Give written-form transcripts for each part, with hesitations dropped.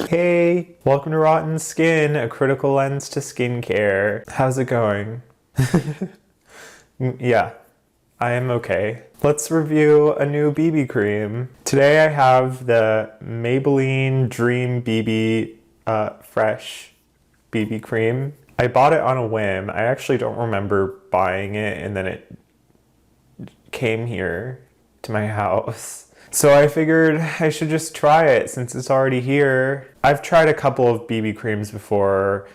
Hey, welcome to Rotten Skin, a critical lens to skincare. How's it going? Yeah, I am okay. Let's review a new BB cream. Today I have the Maybelline Dream BB Fresh BB cream. I bought it on a whim. I actually don't remember buying it, and then it came here to my house. So I figured I should just try it since it's already here. I've tried a couple of BB creams before.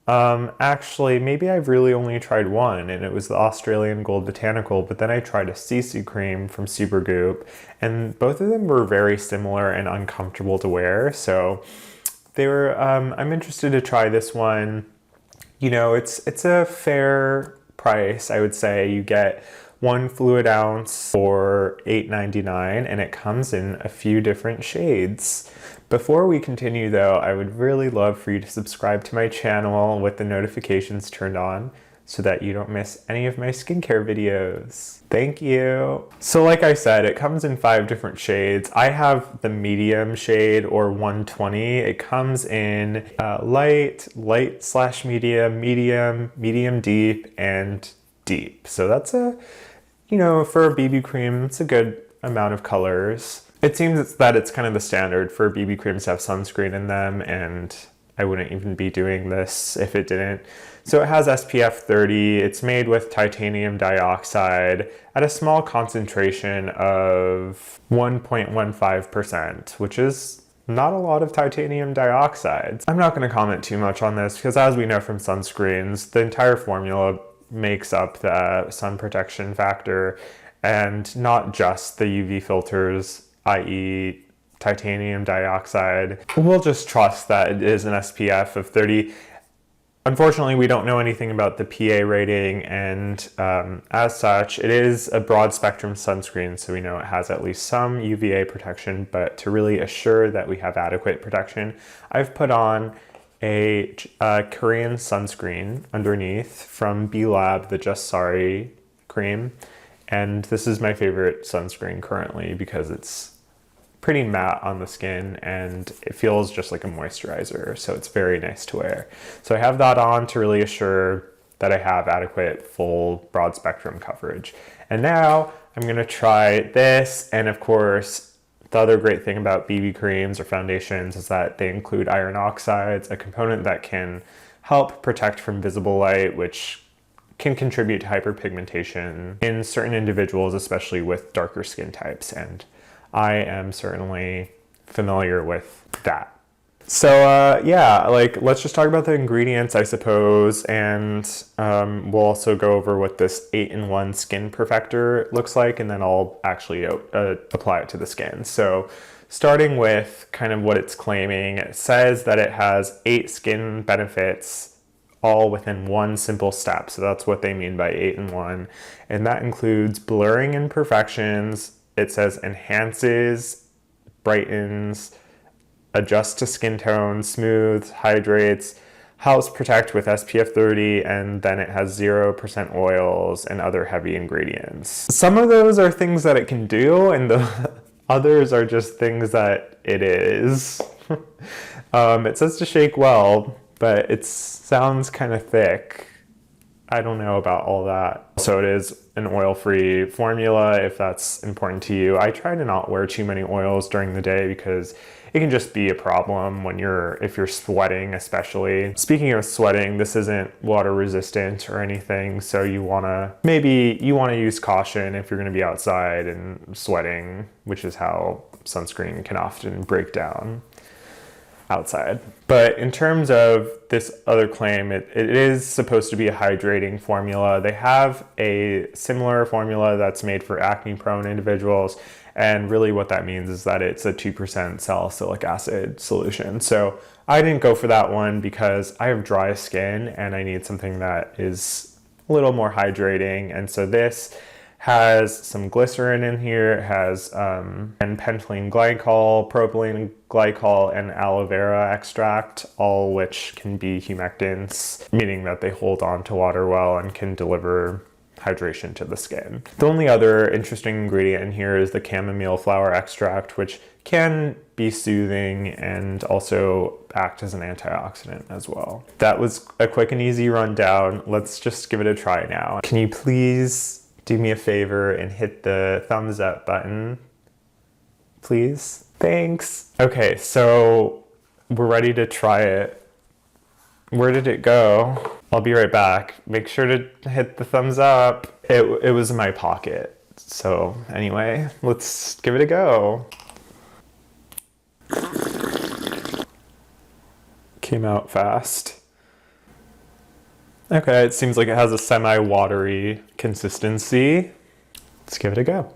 Actually, maybe I've really only tried one, and it was the Australian Gold Botanical, but then I tried a CC cream from Supergoop, and both of them were very similar and uncomfortable to wear, so they were, I'm interested to try this one. You know, it's a fair price, I would say. You get 1 fluid ounce for $8.99, and it comes in a few different shades. Before we continue though, I would really love for you to subscribe to my channel with the notifications turned on so that you don't miss any of my skincare videos. Thank you. So like I said, it comes in 5 different shades. I have the medium shade, or 120. It comes in light, light/medium, medium, medium deep, and deep. So that's you know, for a BB cream, it's a good amount of colors. It seems that it's kind of the standard for BB creams to have sunscreen in them, and I wouldn't even be doing this if it didn't. So it has SPF 30. It's made with titanium dioxide at a small concentration of 1.15%, which is not a lot of titanium dioxide. I'm not going to comment too much on this because, as we know from sunscreens, the entire formula makes up the sun protection factor, and not just the UV filters, i.e. titanium dioxide. We'll just trust that it is an SPF of 30. Unfortunately, we don't know anything about the PA rating, and as such, it is a broad spectrum sunscreen, so we know it has at least some UVA protection, but to really assure that we have adequate protection, I've put on a Korean sunscreen underneath from B-Lab, the Just Sorry cream. And this is my favorite sunscreen currently because it's pretty matte on the skin and it feels just like a moisturizer. So it's very nice to wear. So I have that on to really assure that I have adequate full broad spectrum coverage. And now I'm going to try this, and of course, the other great thing about BB creams or foundations is that they include iron oxides, a component that can help protect from visible light, which can contribute to hyperpigmentation in certain individuals, especially with darker skin types. And I am certainly familiar with that. So yeah, like, let's just talk about the ingredients, I suppose, and we'll also go over what this 8-in-1 skin perfector looks like, and then I'll actually apply it to the skin. So starting with kind of what it's claiming, it says that it has 8 skin benefits all within one simple step. So that's what they mean by 8-in-1, and that includes blurring imperfections. It says enhances, brightens, adjusts to skin tone, smooths, hydrates, helps protect with SPF 30, and then it has 0% oils and other heavy ingredients. Some of those are things that it can do, and the others are just things that it is. It says to shake well, but it sounds kind of thick. I don't know about all that. So it is an oil-free formula if that's important to you. I try to not wear too many oils during the day because it can just be a problem when if you're sweating, especially. Speaking of sweating, this isn't water resistant or anything, so maybe you wanna use caution if you're gonna be outside and sweating, which is how sunscreen can often break down outside. But in terms of this other claim, it is supposed to be a hydrating formula. They have a similar formula that's made for acne prone individuals, and really what that means is that it's a 2% salicylic acid solution. So I didn't go for that one because I have dry skin and I need something that is a little more hydrating, and so this has some glycerin in here. It has and pentylene glycol, propylene glycol, and aloe vera extract, all which can be humectants, meaning that they hold on to water well and can deliver hydration to the skin. The only other interesting ingredient in here is the chamomile flower extract, which can be soothing and also act as an antioxidant as well. That was a quick and easy rundown. Let's just give it a try now. Can you please do me a favor and hit the thumbs up button, please? Thanks. Okay, so we're ready to try it. Where did it go? I'll be right back. Make sure to hit the thumbs up. It was in my pocket. So anyway, let's give it a go. Came out fast. Okay, it seems like it has a semi-watery consistency. Let's give it a go.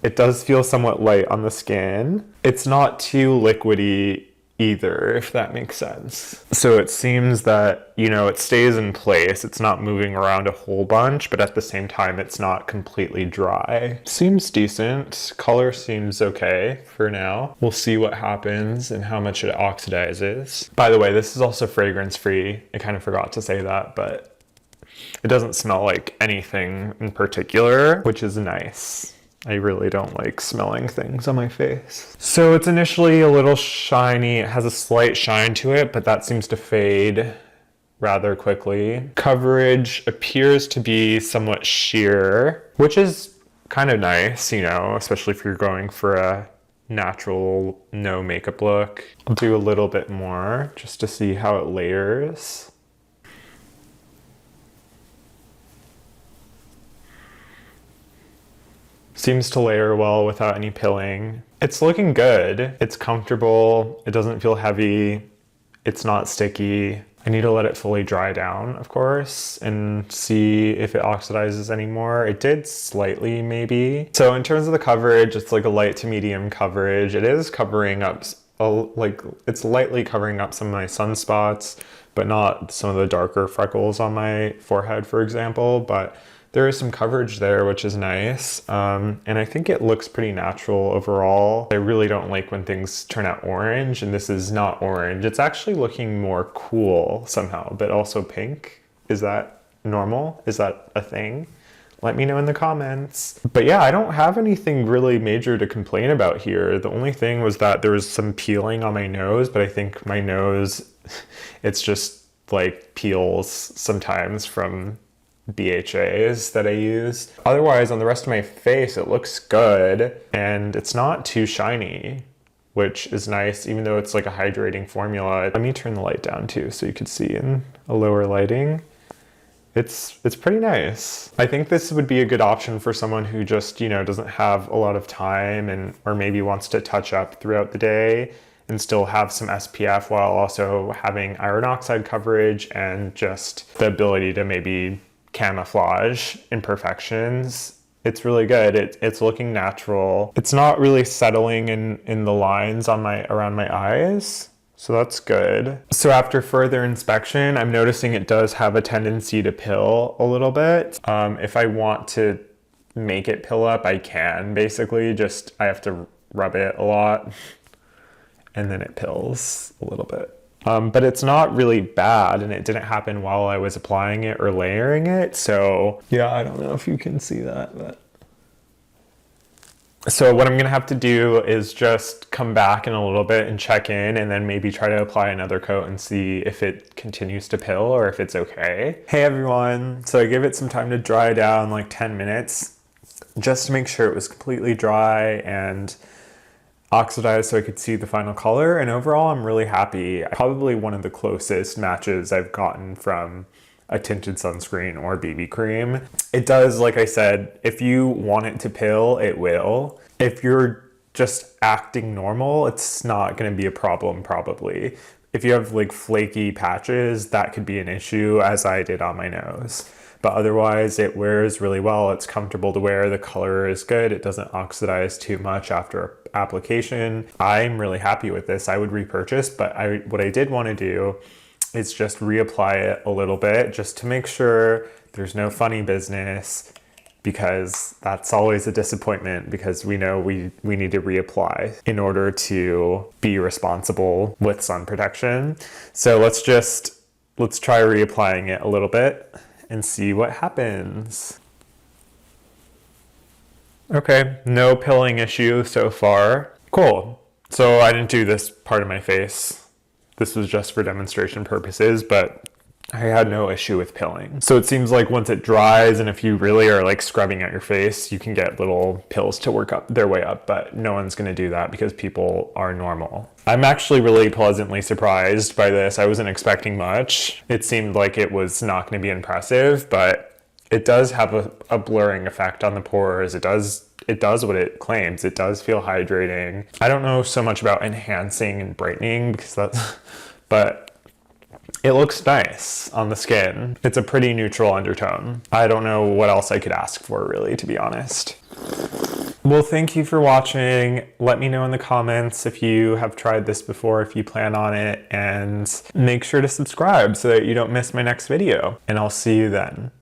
It does feel somewhat light on the skin. It's not too liquidy either, if that makes sense. So it seems that, you know, it stays in place. It's not moving around a whole bunch, but at the same time, it's not completely dry. Seems decent. Color seems okay for now. We'll see what happens and how much it oxidizes. By the way, this is also fragrance free. I kind of forgot to say that, but it doesn't smell like anything in particular, which is nice. I really don't like smelling things on my face. So it's initially a little shiny. It has a slight shine to it, but that seems to fade rather quickly. Coverage appears to be somewhat sheer, which is kind of nice, you know, especially if you're going for a natural no makeup look. I'll do a little bit more just to see how it layers. Seems to layer well without any pilling. It's looking good. It's comfortable. It doesn't feel heavy. It's not sticky. I need to let it fully dry down, of course, and see if it oxidizes anymore. It did slightly, maybe. So in terms of the coverage, it's like a light to medium coverage. It is covering up, it's lightly covering up some of my sunspots, but not some of the darker freckles on my forehead, for example. But there is some coverage there, which is nice. And I think it looks pretty natural overall. I really don't like when things turn out orange, and this is not orange. It's actually looking more cool somehow, but also pink. Is that normal? Is that a thing? Let me know in the comments. But yeah, I don't have anything really major to complain about here. The only thing was that there was some peeling on my nose, but I think my nose, it's just like peels sometimes from BHAs that I use. Otherwise, on the rest of my face, it looks good and it's not too shiny, which is nice, even though it's like a hydrating formula. Let me turn the light down too so you could see in a lower lighting. It's pretty nice. I think this would be a good option for someone who just, you know, doesn't have a lot of time and or maybe wants to touch up throughout the day and still have some SPF while also having iron oxide coverage and just the ability to maybe camouflage imperfections. It's really good. It's looking natural. It's not really settling in the lines on around my eyes, so that's good. So after further inspection, I'm noticing it does have a tendency to pill a little bit. If I want to make it pill up, I can. Basically, just I have to rub it a lot and then it pills a little bit. But it's not really bad, and it didn't happen while I was applying it or layering it. So yeah, I don't know if you can see that, but. So what I'm gonna have to do is just come back in a little bit and check in and then maybe try to apply another coat and see if it continues to pill or if it's okay. Hey everyone, so I gave it some time to dry down, like 10 minutes, just to make sure it was completely dry and oxidized so I could see the final color, and overall I'm really happy. Probably one of the closest matches I've gotten from a tinted sunscreen or BB cream. It does, like I said, if you want it to pill, it will. If you're just acting normal, it's not going to be a problem probably. If you have like flaky patches, that could be an issue, as I did on my nose. But otherwise it wears really well. It's comfortable to wear. The color is good. It doesn't oxidize too much after application. I'm really happy with this. I would repurchase, but what I did want to do is just reapply it a little bit just to make sure there's no funny business, because that's always a disappointment, because we know we need to reapply in order to be responsible with sun protection. So let's just let's try reapplying it a little bit and see what happens. Okay, no pilling issue so far. Cool. So I didn't do this part of my face. This was just for demonstration purposes, but I had no issue with pilling. So it seems like once it dries and if you really are like scrubbing at your face, you can get little pills to work up their way up, but no one's gonna do that because people are normal. I'm actually really pleasantly surprised by this. I wasn't expecting much. It seemed like it was not gonna be impressive, but it does have a blurring effect on the pores. It does what it claims. It does feel hydrating. I don't know so much about enhancing and brightening because that's, but it looks nice on the skin. It's a pretty neutral undertone. I don't know what else I could ask for really, to be honest. Well, thank you for watching. Let me know in the comments if you have tried this before, if you plan on it, and make sure to subscribe so that you don't miss my next video. And I'll see you then.